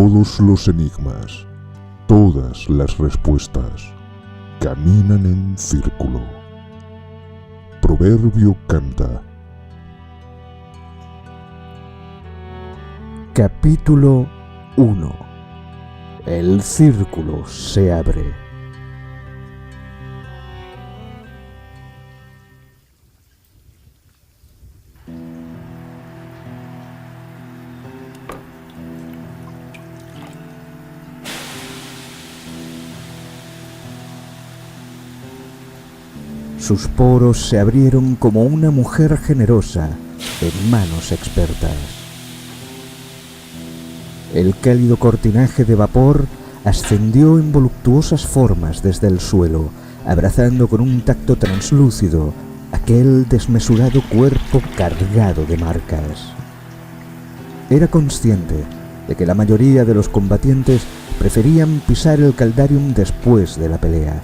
Todos los enigmas, todas las respuestas, caminan en círculo. Proverbio canta. Capítulo 1. El círculo se abre. Sus poros se abrieron como una mujer generosa en manos expertas. El cálido cortinaje de vapor ascendió en voluptuosas formas desde el suelo, abrazando con un tacto translúcido aquel desmesurado cuerpo cargado de marcas. Era consciente de que la mayoría de los combatientes preferían pisar el caldarium después de la pelea.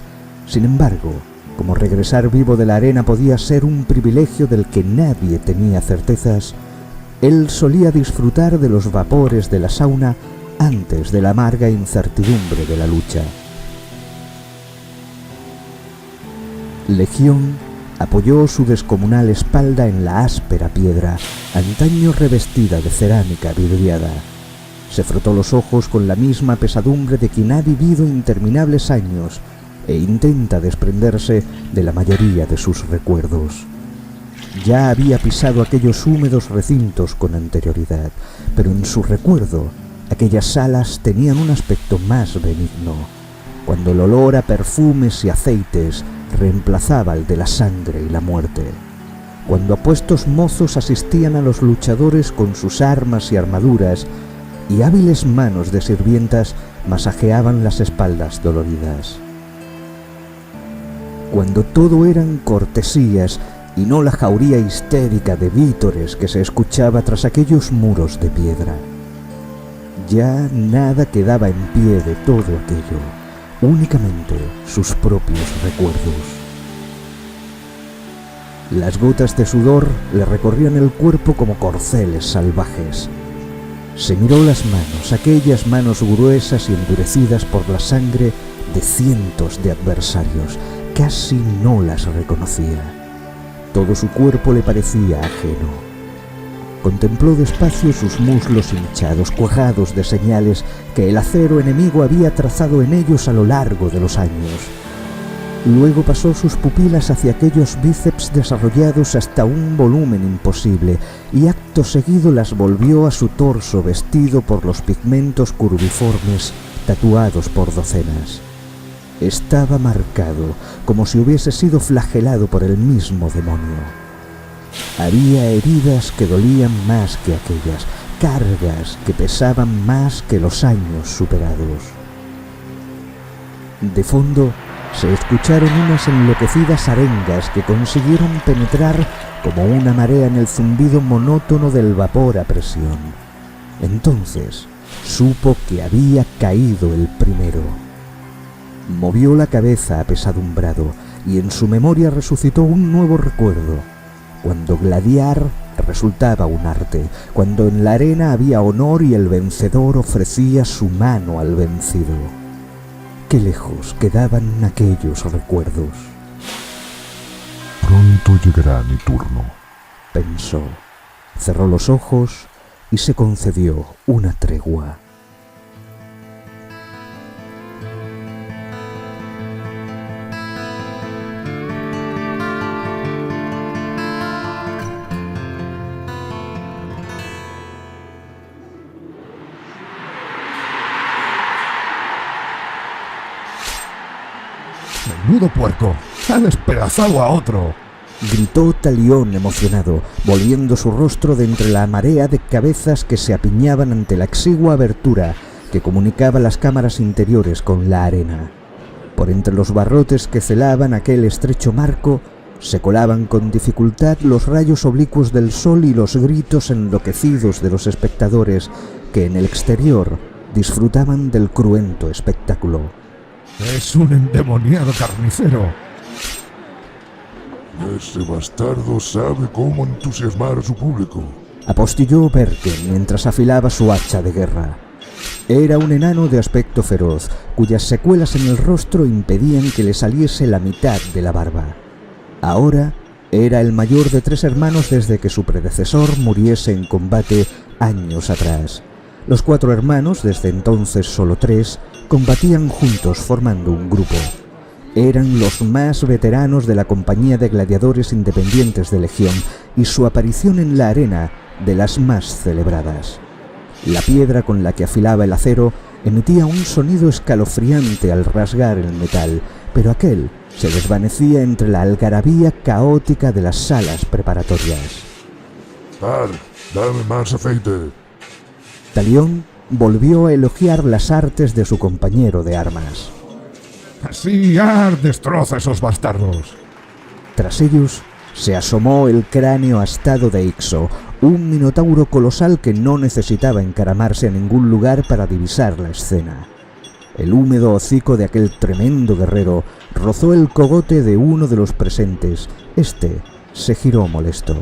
Sin embargo, como regresar vivo de la arena podía ser un privilegio del que nadie tenía certezas, él solía disfrutar de los vapores de la sauna antes de la amarga incertidumbre de la lucha. Legión apoyó su descomunal espalda en la áspera piedra, antaño revestida de cerámica vidriada. Se frotó los ojos con la misma pesadumbre de quien ha vivido interminables años e intenta desprenderse de la mayoría de sus recuerdos. Ya había pisado aquellos húmedos recintos con anterioridad, pero en su recuerdo aquellas salas tenían un aspecto más benigno, cuando el olor a perfumes y aceites reemplazaba el de la sangre y la muerte, cuando apuestos mozos asistían a los luchadores con sus armas y armaduras y hábiles manos de sirvientas masajeaban las espaldas doloridas, cuando todo eran cortesías y no la jauría histérica de vítores que se escuchaba tras aquellos muros de piedra. Ya nada quedaba en pie de todo aquello, únicamente sus propios recuerdos. Las gotas de sudor le recorrían el cuerpo como corceles salvajes. Se miró las manos, aquellas manos gruesas y endurecidas por la sangre de cientos de adversarios. Casi no las reconocía. Todo su cuerpo le parecía ajeno. Contempló despacio sus muslos hinchados, cuajados de señales que el acero enemigo había trazado en ellos a lo largo de los años. Luego pasó sus pupilas hacia aquellos bíceps desarrollados hasta un volumen imposible y acto seguido las volvió a su torso vestido por los pigmentos curviformes tatuados por docenas. Estaba marcado, como si hubiese sido flagelado por el mismo demonio. Había heridas que dolían más que aquellas, cargas que pesaban más que los años superados. De fondo se escucharon unas enloquecidas arengas que consiguieron penetrar como una marea en el zumbido monótono del vapor a presión. Entonces supo que había caído el primero. Movió la cabeza apesadumbrado y en su memoria resucitó un nuevo recuerdo, cuando gladiar resultaba un arte, cuando en la arena había honor y el vencedor ofrecía su mano al vencido. Qué lejos quedaban aquellos recuerdos. Pronto llegará mi turno, pensó. Cerró los ojos y se concedió una tregua. ¡Menudo puerco! ¡Ha despedazado a otro! Gritó Talión emocionado, volviendo su rostro de entre la marea de cabezas que se apiñaban ante la exigua abertura que comunicaba las cámaras interiores con la arena. Por entre los barrotes que celaban aquel estrecho marco, se colaban con dificultad los rayos oblicuos del sol y los gritos enloquecidos de los espectadores que en el exterior disfrutaban del cruento espectáculo. ¡Es un endemoniado carnicero! Ese bastardo sabe cómo entusiasmar a su público, apostilló Berken mientras afilaba su hacha de guerra. Era un enano de aspecto feroz, cuyas secuelas en el rostro impedían que le saliese la mitad de la barba. Ahora era el mayor de 3 hermanos desde que su predecesor muriese en combate años atrás. Los 4 hermanos, desde entonces solo 3, combatían juntos formando un grupo. Eran los más veteranos de la compañía de gladiadores independientes de Legión y su aparición en la arena de las más celebradas. La piedra con la que afilaba el acero emitía un sonido escalofriante al rasgar el metal, pero aquel se desvanecía entre la algarabía caótica de las salas preparatorias. Dame más aceite. Talión volvió a elogiar las artes de su compañero de armas. Así, destroza esos bastardos. Tras ellos se asomó el cráneo astado de Ixo, un minotauro colosal que no necesitaba encaramarse a ningún lugar para divisar la escena. El húmedo hocico de aquel tremendo guerrero rozó el cogote de uno de los presentes. Este se giró molesto.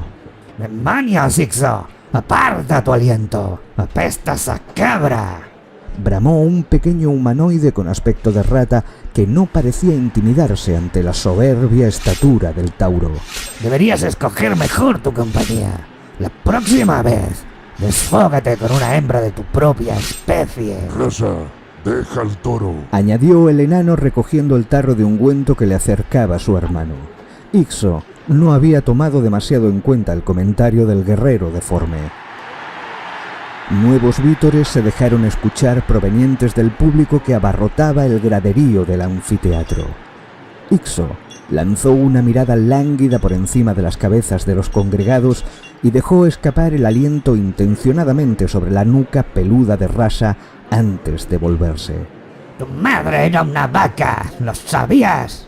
¡Demonios, Ixo! ¡Aparta tu aliento! ¡Apestas a cabra! Bramó un pequeño humanoide con aspecto de rata que no parecía intimidarse ante la soberbia estatura del tauro. Deberías escoger mejor tu compañía. La próxima vez, desfógate con una hembra de tu propia especie. Rasa, deja al toro. Añadió el enano recogiendo el tarro de ungüento que le acercaba a su hermano. Ixo no había tomado demasiado en cuenta el comentario del guerrero deforme. Nuevos vítores se dejaron escuchar provenientes del público que abarrotaba el graderío del anfiteatro. Ixo lanzó una mirada lánguida por encima de las cabezas de los congregados y dejó escapar el aliento intencionadamente sobre la nuca peluda de Rasa antes de volverse. ¡Tu madre era una vaca! ¿Lo sabías?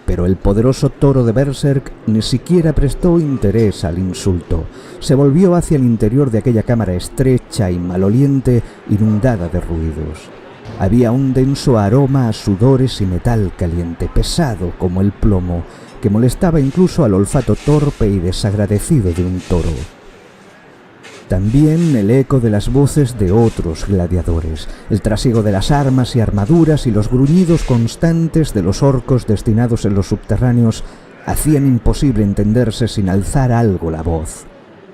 Pero el poderoso toro de Berserk ni siquiera prestó interés al insulto. Se volvió hacia el interior de aquella cámara estrecha y maloliente, inundada de ruidos. Había un denso aroma a sudores y metal caliente, pesado como el plomo, que molestaba incluso al olfato torpe y desagradecido de un toro. También el eco de las voces de otros gladiadores, el trasiego de las armas y armaduras y los gruñidos constantes de los orcos destinados en los subterráneos hacían imposible entenderse sin alzar algo la voz.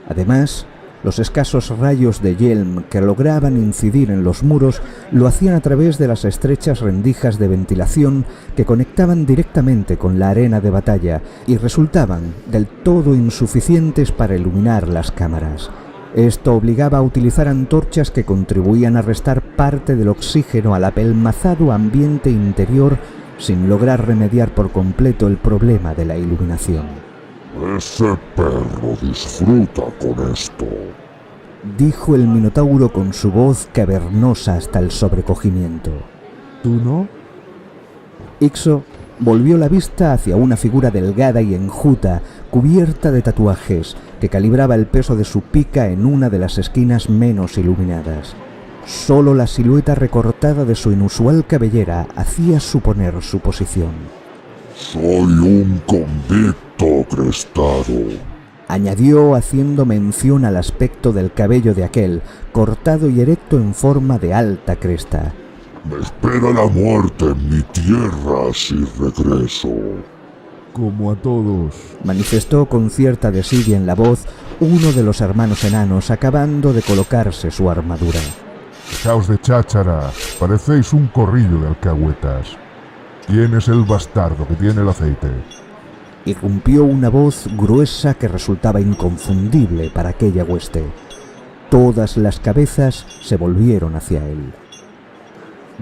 Además, los escasos rayos de yelm que lograban incidir en los muros lo hacían a través de las estrechas rendijas de ventilación que conectaban directamente con la arena de batalla y resultaban del todo insuficientes para iluminar las cámaras. Esto obligaba a utilizar antorchas que contribuían a restar parte del oxígeno al apelmazado ambiente interior sin lograr remediar por completo el problema de la iluminación. Ese perro disfruta con esto, dijo el minotauro con su voz cavernosa hasta el sobrecogimiento. ¿Tú no? Ixo volvió la vista hacia una figura delgada y enjuta, cubierta de tatuajes, que calibraba el peso de su pica en una de las esquinas menos iluminadas. Solo la silueta recortada de su inusual cabellera hacía suponer su posición. Soy un convicto crestado, añadió haciendo mención al aspecto del cabello de aquel, cortado y erecto en forma de alta cresta. Me espera la muerte en mi tierra si regreso. Como a todos. Manifestó con cierta desidia en la voz uno de los hermanos enanos acabando de colocarse su armadura. Dejaos de cháchara, parecéis un corrillo de alcahuetas. ¿Quién es el bastardo que tiene el aceite? Irrumpió una voz gruesa que resultaba inconfundible para aquella hueste. Todas las cabezas se volvieron hacia él.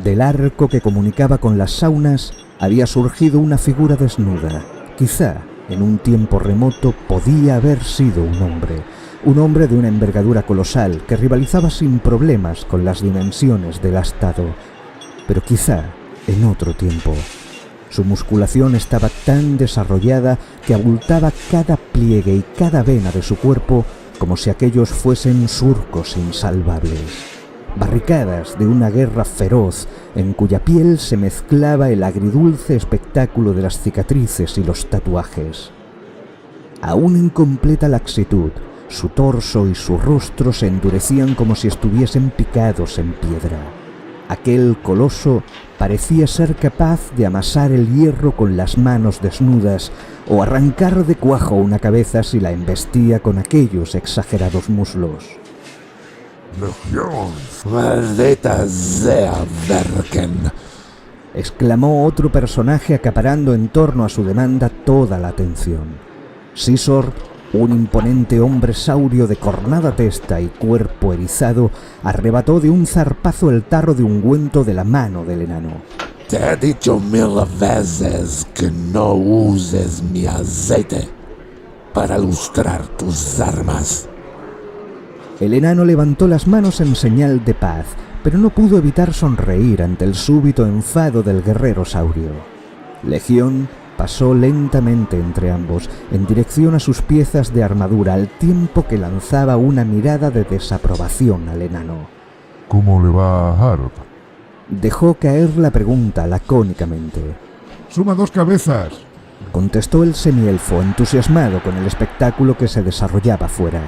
Del arco que comunicaba con las saunas había surgido una figura desnuda. Quizá, en un tiempo remoto, podía haber sido un hombre de una envergadura colosal que rivalizaba sin problemas con las dimensiones del astado. Pero quizá, en otro tiempo, su musculación estaba tan desarrollada que abultaba cada pliegue y cada vena de su cuerpo como si aquellos fuesen surcos insalvables. Barricadas de una guerra feroz en cuya piel se mezclaba el agridulce espectáculo de las cicatrices y los tatuajes. Aún en completa laxitud, su torso y su rostro se endurecían como si estuviesen picados en piedra. Aquel coloso parecía ser capaz de amasar el hierro con las manos desnudas o arrancar de cuajo una cabeza si la embestía con aquellos exagerados muslos. ¡Legión! ¡Maldita sea, Verken! Exclamó otro personaje acaparando en torno a su demanda toda la atención. Sisor, un imponente hombre saurio de cornada testa y cuerpo erizado, arrebató de un zarpazo el tarro de ungüento de la mano del enano. Te he dicho 1000 veces que no uses mi aceite para lustrar tus armas. El enano levantó las manos en señal de paz, pero no pudo evitar sonreír ante el súbito enfado del guerrero saurio. Legión pasó lentamente entre ambos, en dirección a sus piezas de armadura, al tiempo que lanzaba una mirada de desaprobación al enano. ¿Cómo le va a Hard? Dejó caer la pregunta lacónicamente. ¡Suma 2 cabezas! Contestó el semielfo, entusiasmado con el espectáculo que se desarrollaba fuera.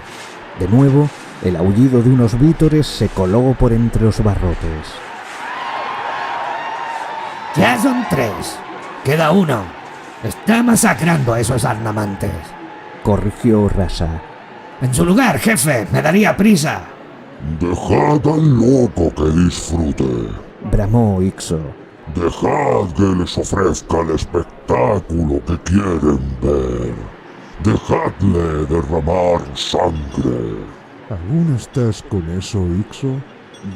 De nuevo, el aullido de unos vítores se coló por entre los barrotes. Ya son 3. Queda uno. Está masacrando a esos arnamantes. Corrigió Rasa. En su lugar, jefe, me daría prisa. Dejad al loco que disfrute. Bramó Ixo. Dejad que les ofrezca el espectáculo que quieren ver. Dejadle derramar sangre. ¿Aún estás con eso, Ixo?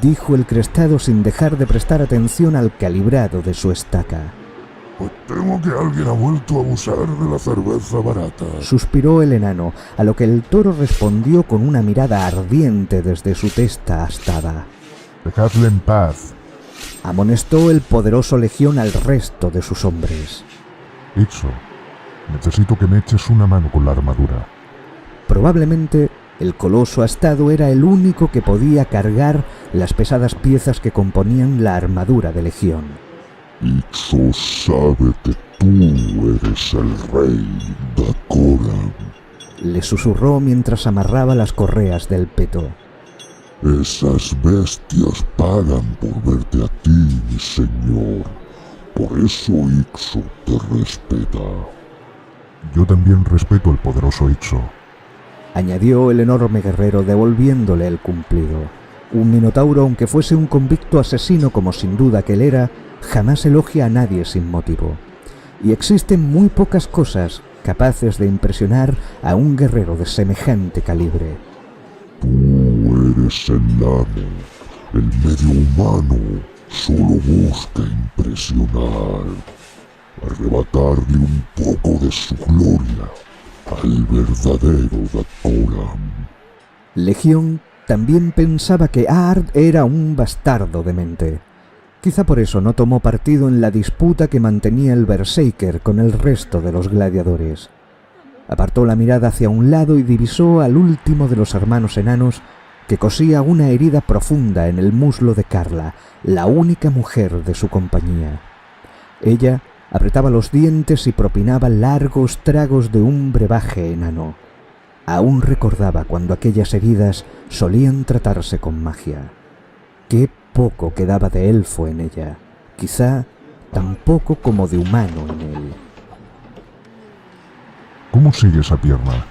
Dijo el crestado sin dejar de prestar atención al calibrado de su estaca. Pues temo que alguien ha vuelto a abusar de la cerveza barata. Suspiró el enano, a lo que el toro respondió con una mirada ardiente desde su testa astada. Dejadle en paz. Amonestó el poderoso Legión al resto de sus hombres. Ixo, necesito que me eches una mano con la armadura. Probablemente el coloso astado era el único que podía cargar las pesadas piezas que componían la armadura de Legión. Ixo sabe que tú eres el rey Dakoran. Le susurró mientras amarraba las correas del peto. Esas bestias pagan por verte a ti, mi señor. Por eso Ixo te respeta. Yo también respeto al poderoso Ixo, añadió el enorme guerrero devolviéndole el cumplido. Un minotauro, aunque fuese un convicto asesino como sin duda que él era, jamás elogia a nadie sin motivo. Y existen muy pocas cosas capaces de impresionar a un guerrero de semejante calibre. Tú eres el amo. El medio humano solo busca impresionar, arrebatarle un poco de su gloria al verdadero Dakoran. Legión también pensaba que Ard era un bastardo demente. Quizá por eso no tomó partido en la disputa que mantenía el Berserker con el resto de los gladiadores. Apartó la mirada hacia un lado y divisó al último de los hermanos enanos que cosía una herida profunda en el muslo de Carla, la única mujer de su compañía. Ella apretaba los dientes y propinaba largos tragos de un brebaje enano. Aún recordaba cuando aquellas heridas solían tratarse con magia. Qué poco quedaba de elfo en ella, quizá tan poco como de humano en él. ¿Cómo sigue esa pierna?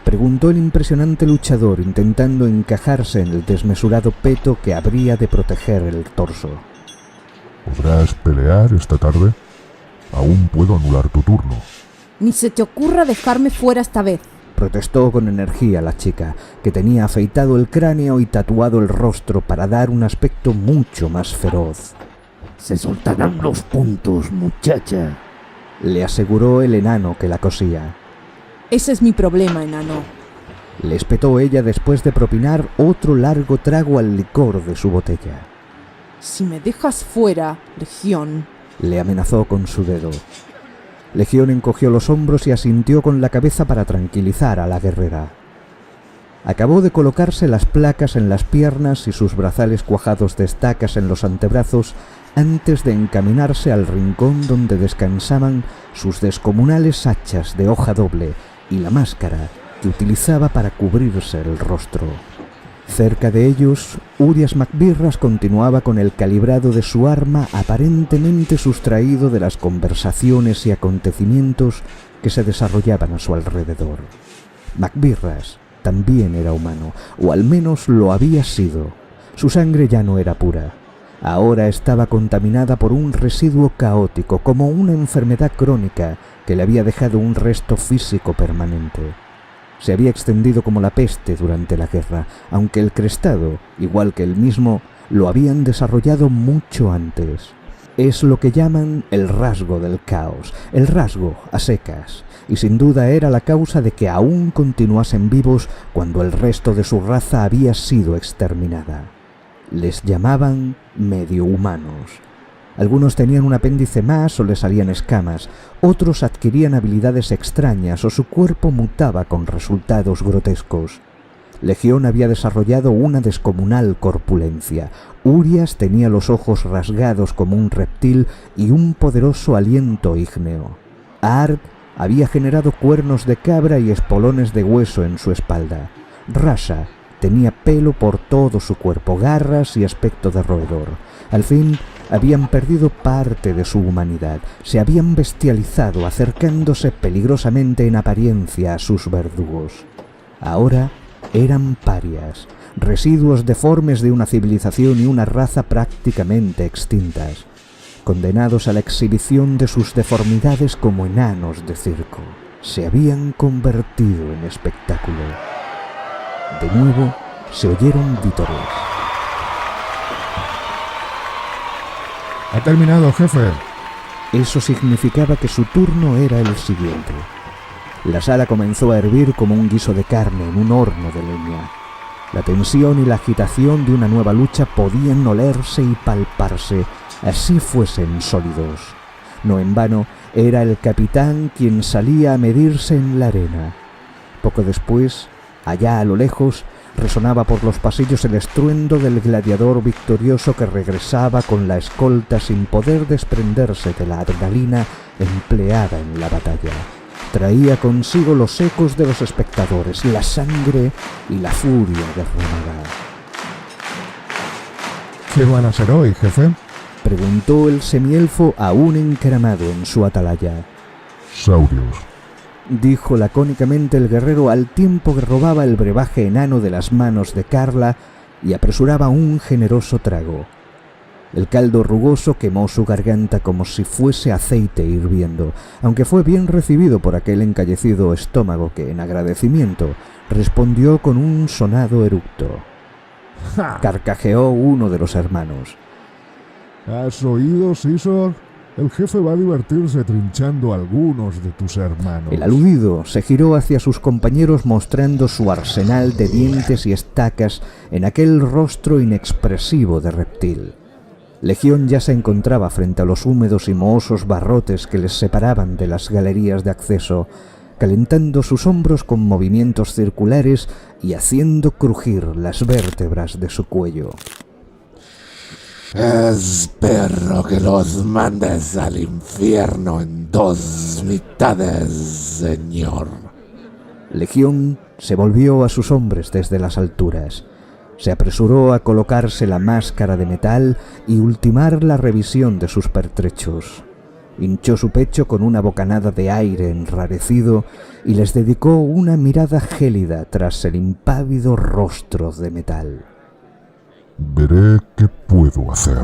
Preguntó el impresionante luchador, intentando encajarse en el desmesurado peto que habría de proteger el torso. ¿Podrás pelear esta tarde? Aún puedo anular tu turno. Ni se te ocurra dejarme fuera esta vez. Protestó con energía la chica, que tenía afeitado el cráneo y tatuado el rostro para dar un aspecto mucho más feroz. Se soltarán los puntos, muchacha. Le aseguró el enano que la cosía. Ese es mi problema, enano. Le espetó ella después de propinar otro largo trago al licor de su botella. Si me dejas fuera, Legión. Le amenazó con su dedo. Legión encogió los hombros y asintió con la cabeza para tranquilizar a la guerrera. Acabó de colocarse las placas en las piernas y sus brazales cuajados de estacas en los antebrazos antes de encaminarse al rincón donde descansaban sus descomunales hachas de hoja doble y la máscara que utilizaba para cubrirse el rostro. Cerca de ellos, Urias Macbirras continuaba con el calibrado de su arma, aparentemente sustraído de las conversaciones y acontecimientos que se desarrollaban a su alrededor. Macbirras también era humano, o al menos lo había sido. Su sangre ya no era pura. Ahora estaba contaminada por un residuo caótico, como una enfermedad crónica que le había dejado un resto físico permanente. Se había extendido como la peste durante la guerra, aunque el crestado, igual que él mismo, lo habían desarrollado mucho antes. Es lo que llaman el rasgo del caos, el rasgo a secas, y sin duda era la causa de que aún continuasen vivos cuando el resto de su raza había sido exterminada. Les llamaban medio humanos. Algunos tenían un apéndice más o les salían escamas, otros adquirían habilidades extrañas o su cuerpo mutaba con resultados grotescos. Legión había desarrollado una descomunal corpulencia. Urias tenía los ojos rasgados como un reptil y un poderoso aliento ígneo. Ard había generado cuernos de cabra y espolones de hueso en su espalda. Rasha tenía pelo por todo su cuerpo, garras y aspecto de roedor. Al fin, habían perdido parte de su humanidad, se habían bestializado, acercándose peligrosamente en apariencia a sus verdugos. Ahora eran parias, residuos deformes de una civilización y una raza prácticamente extintas, condenados a la exhibición de sus deformidades como enanos de circo. Se habían convertido en espectáculo. De nuevo se oyeron vítores. Ha terminado, jefe. Eso significaba que su turno era el siguiente. La sala comenzó a hervir como un guiso de carne en un horno de leña. La tensión y la agitación de una nueva lucha podían olerse y palparse, así fuesen sólidos. No en vano, era el capitán quien salía a medirse en la arena. Poco después, allá a lo lejos, resonaba por los pasillos el estruendo del gladiador victorioso que regresaba con la escolta sin poder desprenderse de la adrenalina empleada en la batalla. Traía consigo los ecos de los espectadores, la sangre y la furia derramada. ¿Qué van a hacer hoy, jefe? Preguntó el semielfo aún encaramado en su atalaya. Saurios. Dijo lacónicamente el guerrero al tiempo que robaba el brebaje enano de las manos de Carla y apresuraba un generoso trago. El caldo rugoso quemó su garganta como si fuese aceite hirviendo, aunque fue bien recibido por aquel encallecido estómago que, en agradecimiento, respondió con un sonado eructo. Carcajeó uno de los hermanos. ¿Has oído, Caesar? El jefe va a divertirse trinchando a algunos de tus hermanos. El aludido se giró hacia sus compañeros mostrando su arsenal de dientes y estacas en aquel rostro inexpresivo de reptil. Legión ya se encontraba frente a los húmedos y mohosos barrotes que les separaban de las galerías de acceso, calentando sus hombros con movimientos circulares y haciendo crujir las vértebras de su cuello. Espero que los mandes al infierno en 2 mitades, señor. Legión se volvió a sus hombres desde las alturas. Se apresuró a colocarse la máscara de metal y ultimar la revisión de sus pertrechos. Hinchó su pecho con una bocanada de aire enrarecido y les dedicó una mirada gélida tras el impávido rostro de metal. Veré qué puedo hacer.